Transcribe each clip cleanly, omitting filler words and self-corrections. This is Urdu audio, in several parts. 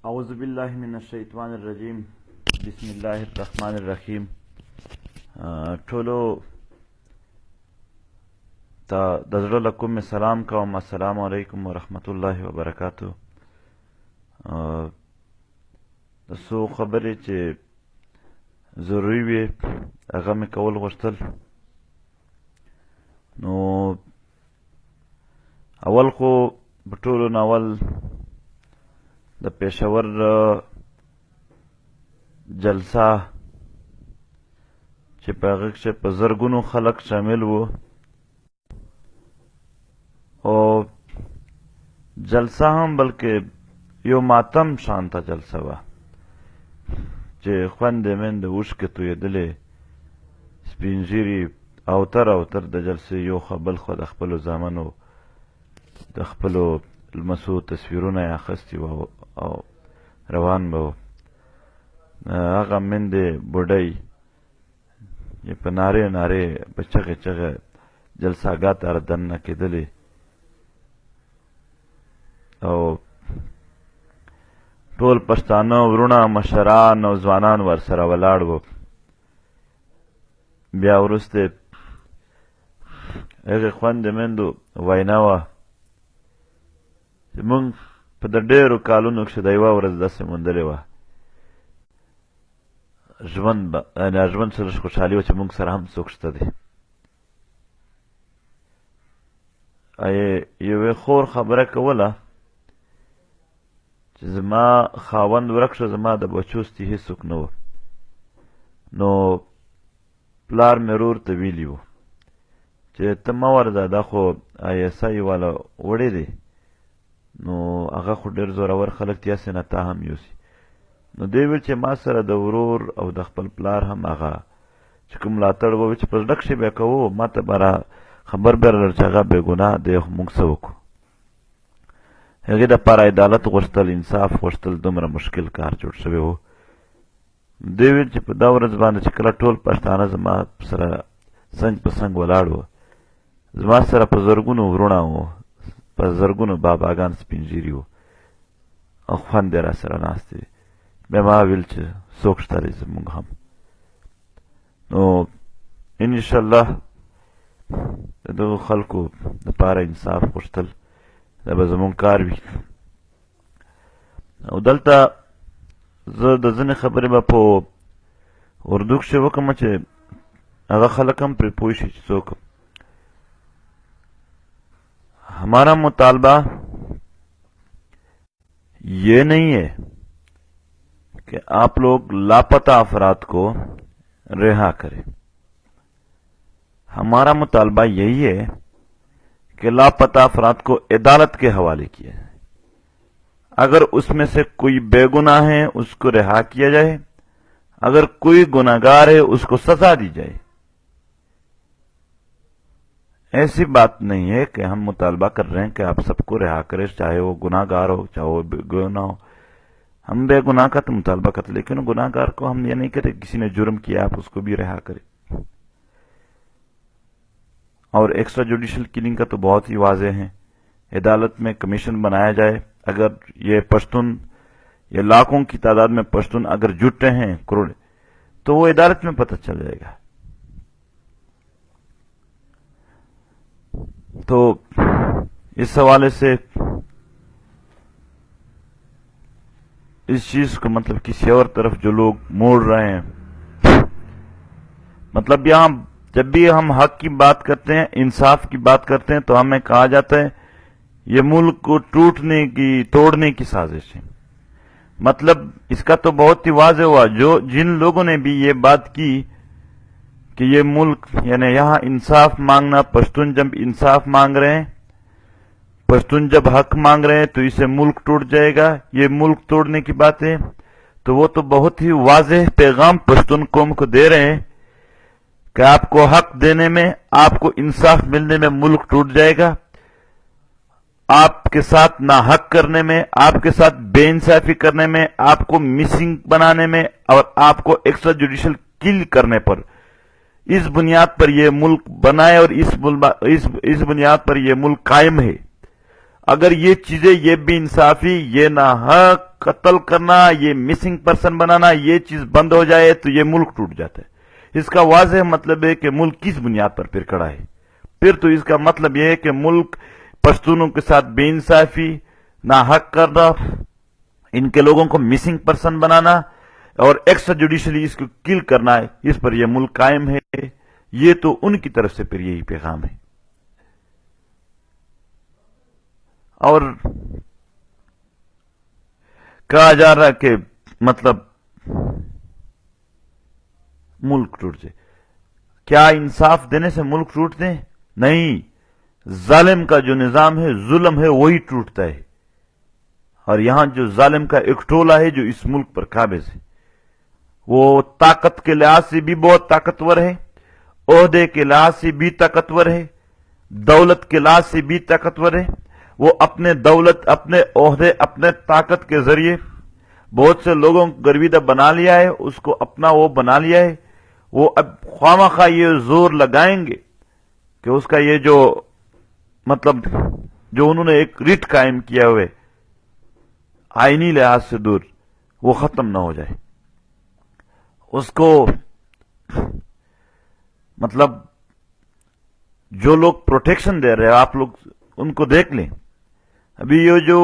اعوذ باللہ من الشیطان الرجیم بسم اللہ الرحمن الرحیم ټولو ته د زړه له کومې سلام کوم. السلام علیکم ورحمت الله وبرکاتو. د څو خبرې چې ضروري وي هغه مې کول غوښتل. نو اول خو په ټولو نه اول د پېښور جلسه چې په هغه کښې په زرګونو خلک شامل وو او جلسه هم بلکې یو ماتم شانته جلسه وه چې خوند یې میندې اوښکې تویېدلې، سپین ږیري اوتر اوتر د جلسې یو خوا بل خوا د خپلو زامنو د خپلو لمسو تصویرونه یې اخیستي وو او روان به وو. هغه میندې بوډۍ یې په نارې نارې په چغې چغې جلساګاه ته دننه کېدلې او ټول پښتانه وروڼه مشران او ځوانان ورسره ولاړ وو. بیا وروسته هغې خویندې میندو وینا وه چې موږ په د ډېرو کالونو کښې د یوه ورځ داسې موندلې وه ژوند سره خوشحالي وه چې موږ سره هم څوک شته دی. یوې خور خبره کوله چې زما خاوند ورک شو، زما د بچو ستي هېڅوک نه وو. نو پلار مې ورور ته ویلي وو چې ته مه ورځه، دا خو ISI والا وړی دی، نو هغه خو ډېر زورور خلک دي، هسې نه تا هم یوسي. نو دوی ویل چې ما سره د ورور او د خپل پلار هم هغه چې کوم ملاتړ ووي چې په زړه کښې به یې کوو، ما ته به خبر به راغله چې هغه بې ګناه دی، موږ څه وکړو. هغې دپاره عدالت غوښتل، انصاف غوښتل، دومره مشکل کار جوړ شوی و. دوی ویل چې په دا ورځ باندې چې کله ټول پښتانه زما سره څنګ په څنګ ولاړ وو، زما سره په زرګونو وروڼه وو، په زرګونو باباګان سپین ږیري وو او خوند یې را سره ناست وي. بیا ما ویل چې څوک شته دی زموږ هم. نو انشاءالله د دغو خلکو دپاره انصاف غوښتل دا به زموږ کار وي. او دلته زه د ځینې خبرې به په اردو کښې وکړم چې هغه خلک هم پرې پوه شي چې څوک. ہمارا مطالبہ یہ نہیں ہے کہ آپ لوگ لاپتہ افراد کو رہا کریں. ہمارا مطالبہ یہی ہے کہ لاپتہ افراد کو عدالت کے حوالے کیا جائے. اگر اس میں سے کوئی بے گناہ ہے اس کو رہا کیا جائے، اگر کوئی گناہگار ہے اس کو سزا دی جائے. ایسی بات نہیں ہے کہ ہم مطالبہ کر رہے ہیں کہ آپ سب کو رہا کریں، چاہے وہ گناہ گار ہو چاہے وہ بے گناہ ہو. ہم بے گناہ کا تو مطالبہ کرتے، لیکن گناہ گار کو ہم یہ نہیں کہتے کسی نے جرم کیا آپ اس کو بھی رہا کریں. اور ایکسٹرا جوڈیشل کلنگ کا تو بہت ہی واضح ہے. عدالت میں کمیشن بنایا جائے. اگر یہ پشتون یہ لاکھوں کی تعداد میں پشتون اگر جٹے ہیں کروڑ، تو وہ عدالت میں پتہ چل جائے گا. تو اس حوالے سے اس چیز کو مطلب کسی اور طرف جو لوگ موڑ رہے ہیں، مطلب یہاں جب بھی ہم حق کی بات کرتے ہیں، انصاف کی بات کرتے ہیں، تو ہمیں کہا جاتا ہے یہ ملک کو توڑنے کی سازش ہے. مطلب اس کا تو بہت ہی واضح ہوا. جن لوگوں نے بھی یہ بات کی کہ یہ ملک یعنی یہاں انصاف مانگنا، پشتون جب انصاف مانگ رہے ہیں، پشتون جب حق مانگ رہے ہیں تو اسے ملک ٹوٹ جائے گا، یہ ملک توڑنے کی بات ہے. تو وہ تو بہت ہی واضح پیغام پشتون قوم کو دے رہے ہیں کہ آپ کو حق دینے میں، آپ کو انصاف ملنے میں ملک ٹوٹ جائے گا. آپ کے ساتھ ناحق کرنے میں، آپ کے ساتھ بے انصافی کرنے میں، آپ کو مسنگ بنانے میں اور آپ کو ایکسٹرا جوڈیشل کل کرنے پر، اس بنیاد پر یہ ملک بنائے اور اس بنیاد پر یہ ملک قائم ہے. اگر یہ چیزیں، یہ بے انصافی، یہ ناحق قتل کرنا، یہ مسنگ پرسن بنانا، یہ چیز بند ہو جائے تو یہ ملک ٹوٹ جاتا ہے۔ اس کا واضح مطلب ہے کہ ملک کس بنیاد پر پھر کھڑا ہے؟ پھر تو اس کا مطلب یہ ہے کہ ملک پشتونوں کے ساتھ بے انصافی، ناحق کرنا، ان کے لوگوں کو مسنگ پرسن بنانا اور ایکسٹرا جوڈیشلی اس کو کل کرنا ہے، اس پر یہ ملک قائم ہے۔ یہ تو ان کی طرف سے پھر یہی پیغام ہے۔ اور کہا جا رہا کہ مطلب ملک ٹوٹ جائے، کیا انصاف دینے سے ملک ٹوٹتے ہیں؟ نہیں، ظالم کا جو نظام ہے، ظلم ہے، وہی ٹوٹتا ہے۔ اور یہاں جو ظالم کا ایک ٹولہ ہے جو اس ملک پر قابض ہے، وہ طاقت کے لحاظ سے بھی بہت طاقتور ہے، عہدے کے لحاظ سے بھی طاقتور ہے، دولت کے لحاظ سے بھی طاقتور ہے۔ وہ اپنے دولت، اپنے عہدے، اپنے طاقت کے ذریعے بہت سے لوگوں کو گرویدہ بنا لیا ہے، اس کو اپنا وہ بنا لیا ہے۔ وہ اب خواہ یہ زور لگائیں گے کہ اس کا یہ جو مطلب جو انہوں نے ایک ریٹ قائم کیا ہوئے آئینی لحاظ سے دور، وہ ختم نہ ہو جائے۔ اس کو مطلب جو لوگ پروٹیکشن دے رہے ہیں، آپ لوگ ان کو دیکھ لیں۔ ابھی یہ جو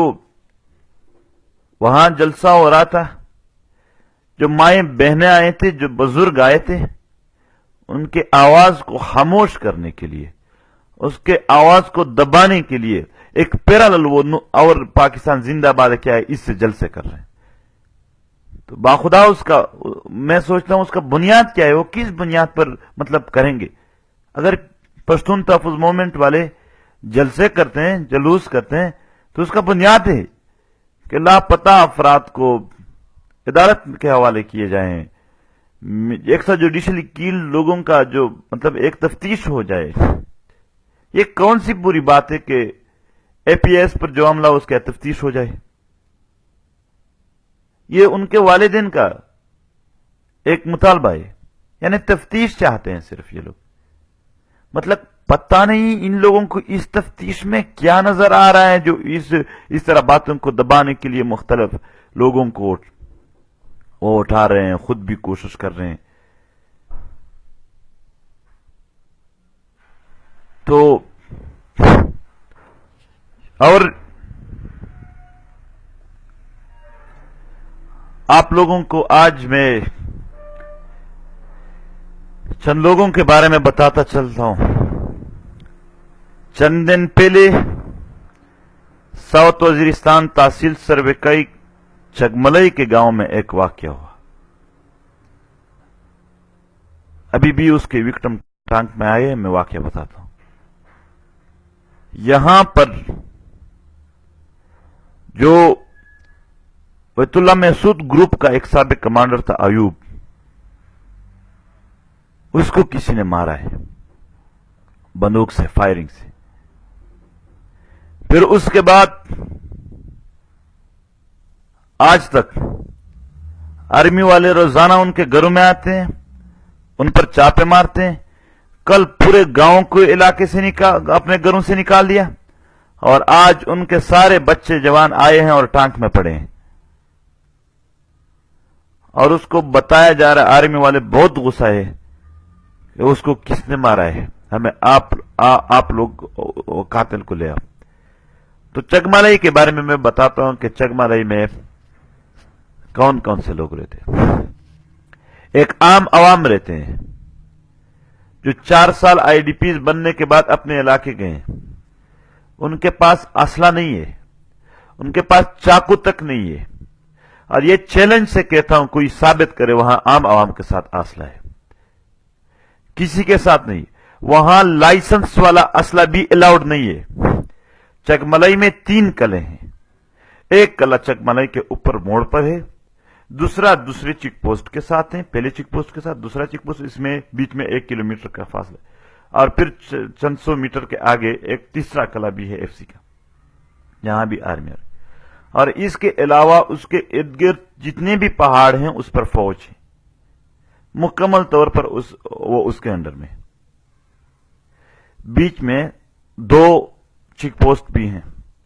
وہاں جلسہ ہو رہا تھا، جو مائیں بہنیں آئے تھے، جو بزرگ آئے تھے، ان کے آواز کو خاموش کرنے کے لیے، اس کے آواز کو دبانے کے لیے ایک پیرالل وہ اور پاکستان زندہ باد کیا ہے، اس سے جلسے کر رہے ہیں۔ تو باخدا اس کا میں سوچتا ہوں اس کا بنیاد کیا ہے، وہ کس بنیاد پر مطلب کریں گے؟ اگر پشتون تحفظ موومنٹ والے جلسے کرتے ہیں، جلوس کرتے ہیں، تو اس کا بنیاد ہے کہ لاپتہ افراد کو عدالت کے حوالے کیے جائیں، ایکسٹرا جوڈیشلی کیل لوگوں کا جو مطلب ایک تفتیش ہو جائے۔ یہ کون سی بری بات ہے کہ اے پی ایس پر جو عملہ اس کا تفتیش ہو جائے؟ یہ ان کے والدین کا ایک مطالبہ ہے، یعنی تفتیش چاہتے ہیں صرف یہ لوگ۔ مطلب پتہ نہیں ان لوگوں کو اس تفتیش میں کیا نظر آ رہا ہے جو اس طرح باتوں کو دبانے کے لیے مختلف لوگوں کو وہ اٹھا رہے ہیں، خود بھی کوشش کر رہے ہیں۔ تو اور آپ لوگوں کو آج میں چند لوگوں کے بارے میں بتاتا چلتا ہوں۔ چند دن پہلے ساؤتھ وزیرستان تحصیل سرویکئی چگملئی کے گاؤں میں ایک واقعہ ہوا۔ ابھی بھی اس کے وکٹم ٹانک میں آئے ہیں، میں واقعہ بتاتا ہوں۔ یہاں پر جو بیت اللہ محسود گروپ کا ایک سابق کمانڈر تھا ایوب، اس کو کسی نے مارا ہے بندوق سے، فائرنگ سے۔ پھر اس کے بعد آج تک آرمی والے روزانہ ان کے گھروں میں آتے ہیں، ان پر چاپے مارتے ہیں۔ کل پورے گاؤں کو علاقے سے اپنے گھروں سے نکال دیا، اور آج ان کے سارے بچے جوان آئے ہیں اور ٹانک میں پڑے ہیں، اور اس کو بتایا جا رہا ہے، آرمی والے بہت غصہ ہے کہ اس کو کس نے مارا ہے، ہمیں آپ لوگ قاتل کو لے آؤ۔ تو چگملئی کے بارے میں بتاتا ہوں کہ چگملئی میں کون کون سے لوگ رہتے ہیں۔ ایک عام عوام رہتے ہیں جو 4 سال آئی ڈی پیز بننے کے بعد اپنے علاقے گئے ہیں۔ ان کے پاس اسلحہ نہیں ہے، ان کے پاس چاقو تک نہیں ہے، اور یہ چیلنج سے کہتا ہوں کوئی ثابت کرے وہاں عام عوام کے ساتھ اسلحہ ہے، کسی کے ساتھ نہیں۔ وہاں لائسنس والا اسلحہ بھی الاؤڈ نہیں ہے۔ چگملئی میں 3 قلعے ہیں۔ ایک قلعہ چگملئی کے اوپر موڑ پر ہے، دوسرا دوسرے چیک پوسٹ کے ساتھ ہے، پہلے چیک پوسٹ کے ساتھ دوسرا چیک پوسٹ، اس میں بیچ میں 1 کلومیٹر کا فاصلہ ہے، اور پھر چند سو میٹر کے آگے ایک تیسرا قلعہ بھی ہے ایف سی کا، یہاں بھی آرمی ہے۔ اور اس کے علاوہ اس کے ارد گرد جتنے بھی پہاڑ ہیں اس پر فوج ہے، مکمل طور پر وہ اس کے انڈر میں۔ بیچ میں 2 چیک پوسٹ بھی ہیں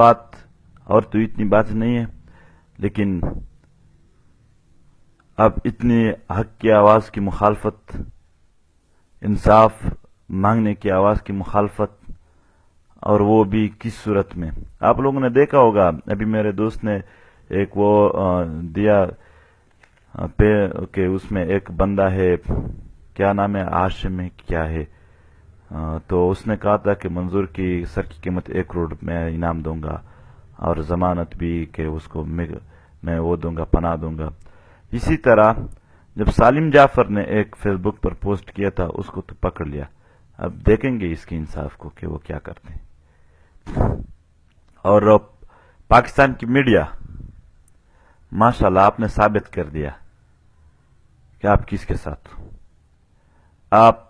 بات اور تو اتنی بات نہیں ہے، لیکن اب اتنی حق کی آواز کی مخالفت، انصاف مانگنے کی آواز کی مخالفت، اور وہ بھی کس صورت میں؟ آپ لوگوں نے دیکھا ہوگا، ابھی میرے دوست نے ایک وہ دیا کہ اس میں ایک بندہ ہے، کیا نام ہے، ہاشم ہے کیا ہے، تو اس نے کہا تھا کہ منظور کی سر کی قیمت 1 کروڑ میں انعام دوں گا، اور ضمانت بھی کہ اس کو میں وہ دوں گا، پناہ دوں گا۔ اسی طرح جب سالم جعفر نے ایک فیس بک پر پوسٹ کیا تھا، اس کو تو پکڑ لیا۔ اب دیکھیں گے اس کی انصاف کو کہ وہ کیا کرتے ہیں۔ اور پاکستان کی میڈیا، ماشاءاللہ آپ نے ثابت کر دیا کہ آپ کس کے ساتھ ہو۔ آپ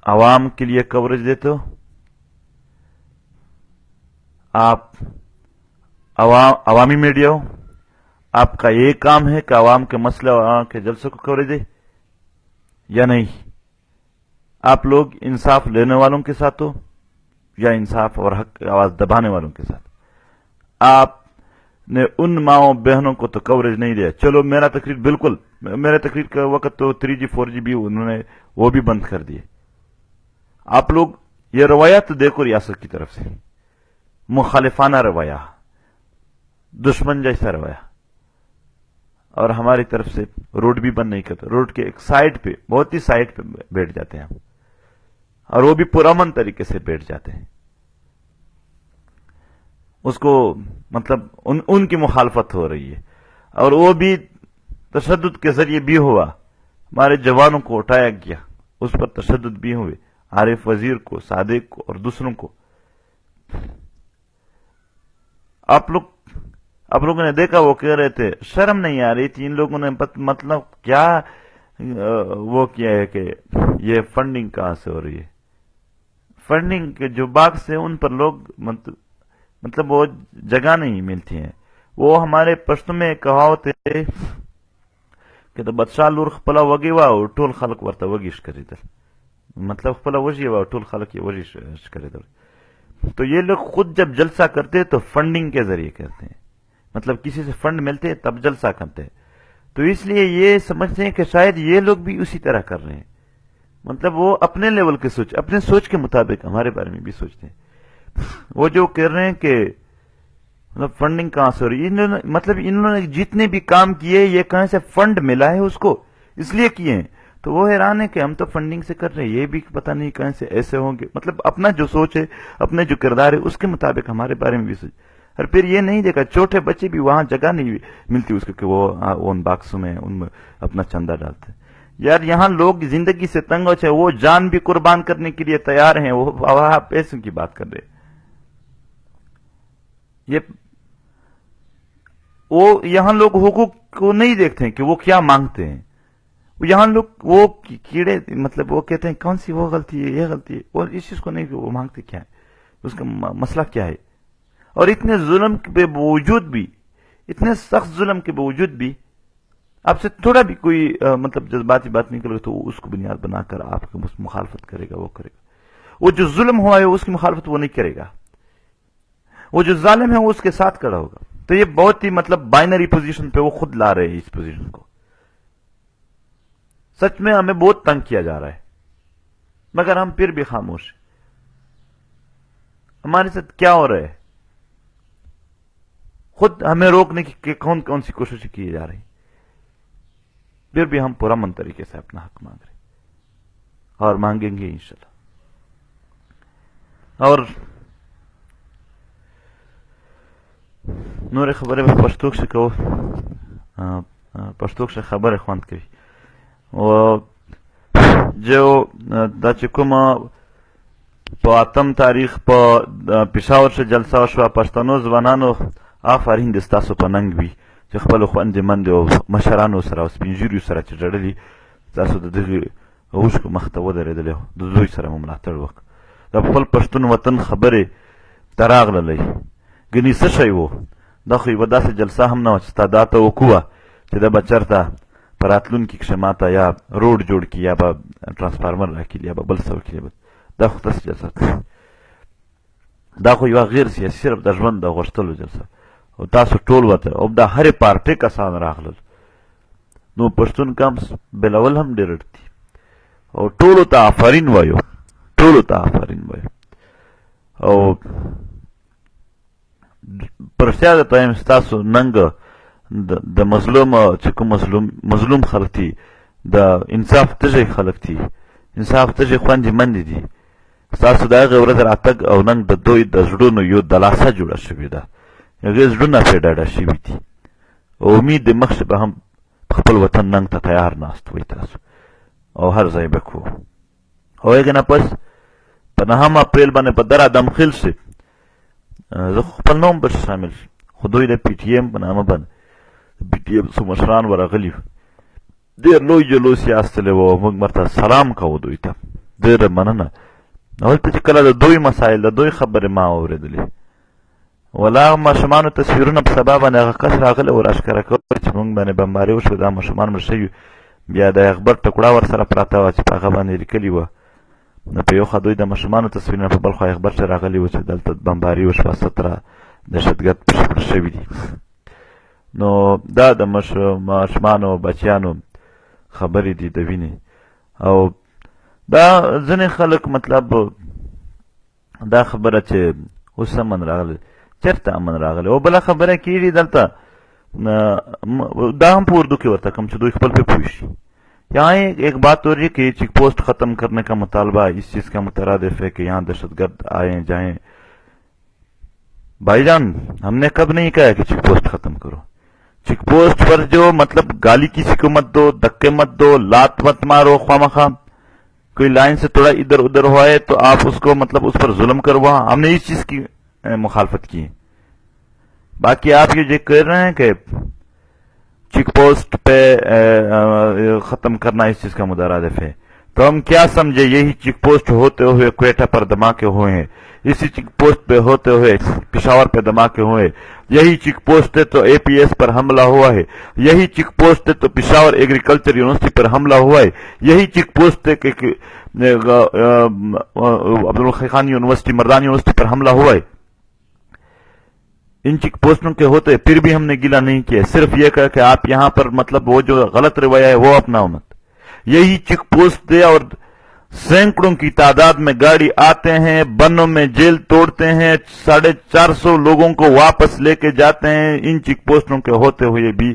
عوام کے لیے کوریج دیتے ہو، آپ عوامی میڈیا ہو، آپ کا یہ کام ہے کہ عوام کے مسئلے اور عوام کے جلسوں کو کوریج دے یا نہیں؟ آپ لوگ انصاف لینے والوں کے ساتھ ہو یا انصاف اور حق آواز دبانے والوں کے ساتھ؟ آپ نے ان ماؤں بہنوں کو تو کوریج نہیں دیا۔ چلو میرا تقریر، بالکل میرے تقریر کا وقت تو 3G 4G بھی انہوں نے وہ بھی بند کر دیے۔ آپ لوگ یہ رویہ تو دیکھو ریاست کی طرف سے، مخالفانہ رویہ، دشمن جیسا رویہ، اور ہماری طرف سے روڈ بھی بند نہیں کرتے، روڈ کے ایک سائڈ پہ، بہت ہی سائڈ پہ بیٹھ جاتے ہیں ہم، اور وہ بھی پرامن طریقے سے بیٹھ جاتے ہیں۔ اس کو مطلب ان کی مخالفت ہو رہی ہے، اور وہ بھی تشدد کے ذریعے بھی ہوا، ہمارے جوانوں کو اٹھایا گیا، اس پر تشدد بھی ہوئے، عارف وزیر کو، صادق کو اور دوسروں کو۔ آپ لوگوں نے دیکھا، وہ کہہ رہے تھے شرم نہیں آ رہی تھی ان لوگوں نے، مطلب کیا وہ کیا ہے کہ یہ فنڈنگ کہاں سے ہو رہی ہے؟ فنڈنگ کے جو باکس ہیں ان پر لوگ مطلب وہ جگہ نہیں ملتی ہیں۔ وہ ہمارے پشتو میں کہاوت ہے کہ تو بادشاہ لور خپلا وگی وا ټول خلق ورته وگیش کریدل، مطلب خپلا وجی وا ټول خلق یہ وگیش کریدل۔ تو یہ لوگ خود جب جلسہ کرتے تو فنڈنگ کے ذریعے کرتے ہیں، مطلب کسی سے فنڈ ملتے تب جلسہ کرتے ہیں۔ تو اس لیے یہ سمجھتے ہیں کہ شاید یہ لوگ بھی اسی طرح کر رہے ہیں، مطلب وہ اپنے لیول کے اپنے سوچ کے مطابق ہمارے بارے میں بھی سوچتے ہیں۔ وہ جو کہہ رہے ہیں کہ مطلب فنڈنگ کہاں سے ہو رہی ہے، مطلب انہوں نے جتنے بھی کام کیے یہ کہاں سے فنڈ ملا ہے اس کو اس لیے کیے ہیں، تو وہ حیران ہے کہ ہم تو فنڈنگ سے کر رہے ہیں، یہ بھی پتہ نہیں کہاں سے ایسے ہوں گے۔ مطلب اپنا جو سوچ ہے، اپنے جو کردار ہے اس کے مطابق ہمارے بارے میں بھی سوچ، اور پھر یہ نہیں دیکھا چھوٹے بچے بھی وہاں جگہ نہیں ملتی اس کو کہ وہ ان باکسوں میں ان میں اپنا چندہ ڈالتے ہیں۔ یار یہاں لوگ زندگی سے تنگ ہو چاہے وہ جان بھی قربان کرنے کے لیے تیار ہیں، وہ پیسوں کی بات کر رہے۔ وہ یہاں لوگ حقوق کو نہیں دیکھتے ہیں کہ وہ کیا مانگتے ہیں، یہاں لوگ وہ کیڑے، مطلب وہ کہتے ہیں کون سی وہ غلطی ہے، یہ غلطی ہے، اور اس چیز کو نہیں کہ وہ مانگتے کیا ہے، اس کا مسئلہ کیا ہے۔ اور اتنے ظلم کے باوجود بھی، اتنے سخت ظلم کے باوجود بھی آپ سے تھوڑا بھی کوئی مطلب جذباتی بات نہیں کرے تو اس کو بنیاد بنا کر آپ کی مخالفت کرے گا، وہ کرے گا۔ وہ جو ظلم ہوا ہے اس کی مخالفت وہ نہیں کرے گا، وہ جو ظالم ہے وہ اس کے ساتھ کھڑا ہوگا۔ تو یہ بہت ہی مطلب بائنری پوزیشن پہ وہ خود لا رہے ہیں اس پوزیشن کو۔ سچ میں ہمیں بہت تنگ کیا جا رہا ہے، مگر ہم پھر بھی خاموش ہیں۔ ہمارے ساتھ کیا ہو رہا ہے؟ خود ہمیں روکنے کی کون کون سی کوششیں کی جا رہی، پھر بھی ہم پرامن طریقے سے اپنا حق مانگ رہے اور مانگیں گے انشاءاللہ۔ اور نور خبریں میں پشتوک سے کہو، پشتوک سے خبر خوند کری جو دا چکم پا 8 تاریخ پا پشاور سے جلسہ وشوا پښتنو ځوانانو آفرین د ستاسو په ننګ وي چې خپلو خویندې مندې او مشرانو سره او سپین ږیریو سره چې ډړلي تاسو د دغې اوښکو مخ ته ودرېدلی او د دوی سره مو ملاتړ وکړ، د خپل پښتون وطن خبرې ته راغللی ګنې څه شی و؟ دا خو یوه داسې جلسه هم نه وه چې ستا دا توقع وه چې دا به چېرته په راتلونکي کښې ما ته یا روډ جوړ کړي یا به ټرانسفارمر راکړي یا به بل څه وکړي، دا خو داسې جلسه دا خو یو غیر سیاسي صرف د ژوند د غوښتلو جلسه او تاسو ټول وته او د هرې پارټۍ کسان راغلل نو پښتون کمس بلول هم ډېر دي او ټولو ته آفرین وایو ټولو ته آفرین وایو او پر رښتیا درته وایم ستاسو ننګ د مظلوم چې کوم مظلوم خلک دي د انصاف تږی خلک دي انصاف تږی خوندې مندې دي ستاسو د هغې ورځ راتګ او ننګ د دوی د زړونو یو دلاسه جوړه شوې ده هغې زړونه پرې ډاډه شوي دي او امید د مخکې به هم خپل وطن ننګ ته تیار ناست وئ تاسو او هر ځای به کوو او هغې نه پس په 9 اپریل باندې په دره دمخیل شي زه خپل نوم به شامل شي خو دوی د پی ټي ایم په نامه باندې پی ټي ایم څو مشران ورغلي ډېر لوی جلوس یې ایستلی و او موږ ورته سلام کوو دوی ته ډېره مننه هلته چې کله د دوی مسایل د دوی خبرې ما اورېدلې ولا هغه ماشومانو تصویرونه په سبا باندې هغه کس راغلی و راښکاره کوي چې موږ باندې بمباري وشوه دا ماشومان مړه شوي بیا د اخبار ټکوړه ورسره پراته وه چې په هغه باندې لیکلي وه نو په یو خوا دوی د ماشومانو تصویرونه په بل خوا اخبار چې راغلي وو چې دلته بمباري وشوه 17 دهشتګرد پړ شوي دي نو دا د ماشومانو بچیانو خبرې دي د وینې او دا ځینې خلک مطلب دا خبره چې اوس امن راغلی چېرته امن راغلی او بله خبره کېږي دلته دا هم په اردو کې ورته کوم چې دوی خپل پې پوه شي یہاں ایک بات ہو رہی ہے کہ چیک پوسٹ ختم کرنے کا مطالبہ اس چیز کا مترادف ہے کہ یہاں دہشت گرد آئیں جائیں بھائی جان ہم نے کب نہیں کہا کہ چیک پوسٹ ختم کرو چیک پوسٹ پر جو مطلب گالی کسی کو مت دو دھکے مت دو لات مت مارو خواہ کوئی لائن سے تھوڑا ادھر ادھر ہوا ہے تو آپ اس کو مطلب اس پر ظلم کروا ہم نے اس چیز کی مخالفت کی ہے باقی آپ یہ کہہ رہے ہیں کہ چیک پوسٹ پہ ختم کرنا اس چیز کا مترادف ہے تو ہم کیا سمجھے یہی چیک پوسٹ ہوتے ہوئے کوئٹہ پر دھماکے ہوئے ہیں اسی چیک پوسٹ پہ ہوتے ہوئے پشاور پہ دھماکے ہوئے یہی چیک پوسٹ ہے تو اے پی ایس پر حملہ ہوا ہے یہی چیک پوسٹ ہے تو پشاور ایگریکلچر یونیورسٹی پر حملہ ہوا ہے یہی چیک پوسٹ ہے کہ عبدالخی خان یونیورسٹی مردان یونیورسٹی پر حملہ ہوا ہے ان چیک پوسٹوں کے ہوتے پھر بھی ہم نے گلا نہیں کیا صرف یہ کہا کہ آپ یہاں پر مطلب وہ جو غلط رویہ ہے وہ اپناؤ مت یہی چیک پوسٹ دے اور سینکڑوں کی تعداد میں گاڑی آتے ہیں بنوں میں جیل توڑتے ہیں 450 لوگوں کو واپس لے کے جاتے ہیں ان چیک پوسٹوں کے ہوتے ہوئے بھی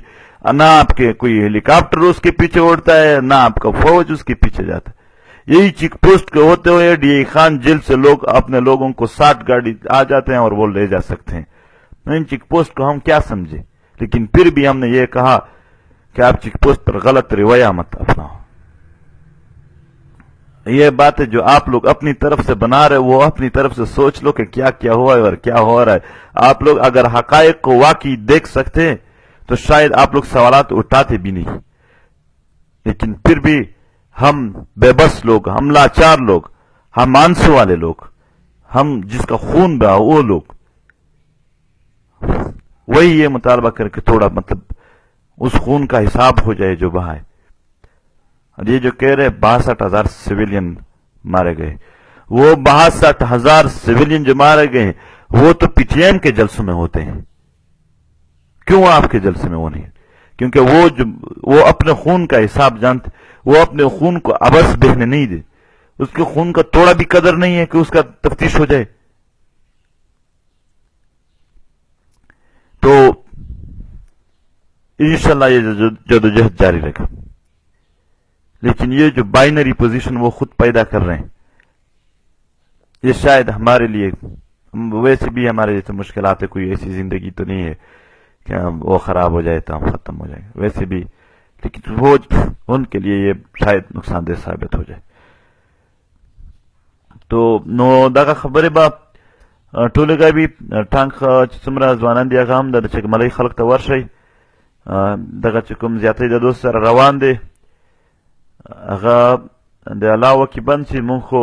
نہ آپ کے کوئی ہیلی کاپٹر اس کے پیچھے اڑتا ہے نہ آپ کا فوج اس کے پیچھے جاتا ہے یہی چیک پوسٹ کے ہوتے ہوئے ڈی اے خان جیل سے لوگ اپنے لوگوں کو 60 گاڑی آ جاتے ہیں اور وہ لے جا سکتے ہیں ان چیک پوسٹ کو ہم کیا سمجھے لیکن پھر بھی ہم نے یہ کہا کہ آپ چیک پوسٹ پر غلط رویہ مت اپناؤ یہ بات ہے جو آپ لوگ اپنی طرف سے بنا رہے وہ اپنی طرف سے سوچ لو کہ کیا کیا ہوا ہے اور کیا ہو رہا ہے آپ لوگ اگر حقائق کو واقعی دیکھ سکتے تو شاید آپ لوگ سوالات اٹھاتے بھی نہیں لیکن پھر بھی ہم بے بس لوگ ہم لاچار لوگ ہم آنسو والے لوگ ہم جس کا خون بہا وہ لوگ وہی یہ مطالبہ کر کے تھوڑا مطلب اس خون کا حساب ہو جائے جو بہا ہے اور یہ جو کہہ رہے 62,000 سویلین مارے گئے وہ 62,000 سویلین جو مارے گئے وہ تو پی ٹی ایم کے جلسوں میں ہوتے ہیں کیوں آپ کے جلسے میں وہ نہیں کیونکہ وہ اپنے خون کا حساب جانتے وہ اپنے خون کو ابس بہنے نہیں دے اس کے خون کا تھوڑا بھی قدر نہیں ہے کہ اس کا تفتیش ہو جائے تو انشاءاللہ یہ جدوجہد جاری رہے گا لیکن یہ جو بائنری پوزیشن وہ خود پیدا کر رہے ہیں یہ شاید ہمارے لیے ویسے بھی ہمارے جیسے مشکلات ہے کوئی ایسی زندگی تو نہیں ہے کہ وہ خراب ہو جائے تو ہم ختم ہو جائیں گے ویسے بھی لیکن وہ ان کے لیے یہ شاید نقصان دہ ثابت ہو جائے تو نو دغه خبره به ټولګه به ټانک چې څومره ځوانان دي هغه هم د چکملۍ خلق ته ورشي دغه چې کوم زیاتې د دوست سره روان دي هغه د علاوه کې بند شي مونږ خو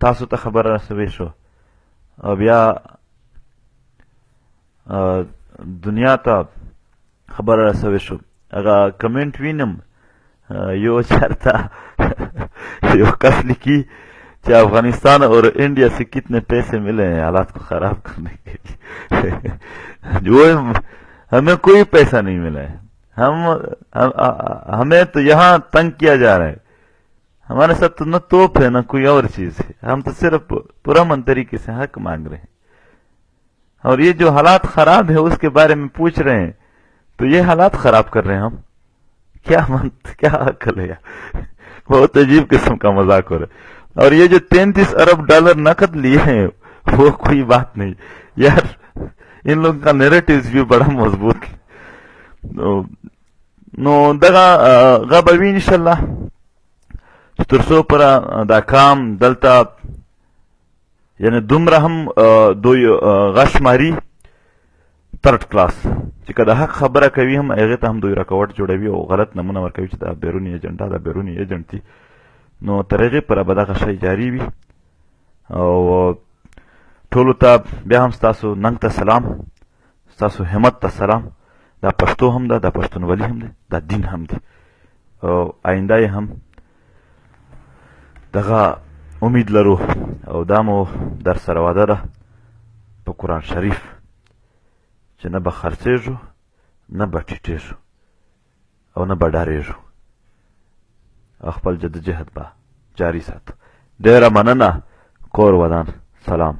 تاسو ته خبره رسوي شو او بیا دنیا ته خبره رسوي شو هغه کمنټ وینم یو چرته یہ کس لکھی کہ افغانستان اور انڈیا سے کتنے پیسے ملے ہیں حالات کو خراب کرنے کے لیے. جو ہمیں کوئی پیسہ نہیں ملا ہے. ہمیں تو یہاں تنگ کیا جا رہا ہے. ہمارے ساتھ تو نہ توپ ہے نہ کوئی اور چیز ہے. ہم تو صرف پرامن طریقے سے حق مانگ رہے ہیں. اور یہ جو حالات خراب ہے اس کے بارے میں پوچھ رہے ہیں تو یہ حالات خراب کر رہے ہیں ہم. کیا عقل ہے یار. بہت عجیب قسم کا مذاق ہو رہا ہے. اور یہ جو 33 ارب ڈالر نقد لیے ہیں وہ کوئی بات نہیں یار. ان لوگوں کا نیریٹیو بھی بڑا مضبوط. نو دغه غبوی انشاءالله ترسو پر دا کام دلتا یعنی دومره هم دوی غشماری ترد کلاس چې که د حق خبره کوي هم هغې ته هم دوی رکاوټ جوړوي او غلط نمونه ورکوي چې دا بیرونی ایجنټ دا بیرونی ایجنټ دي. نو تر هغې پوره به دغه شی جاري وي. او ټولو ته بیا هم ستاسو ننګ ته سلام، ستاسو همت ته سلام. دا پښتو هم ده، دا پښتونولي هم ده، دا دین هم دی. او آینده یې هم دغه امید لرو او دا مو در سره واده ده په قرآن شریف چې نه به خرڅېږو نه به ټیټېږو او نه به ډارېږو او خپل جدوجهد به جاري ساتو. ډېره مننه. کور ودان. سلام.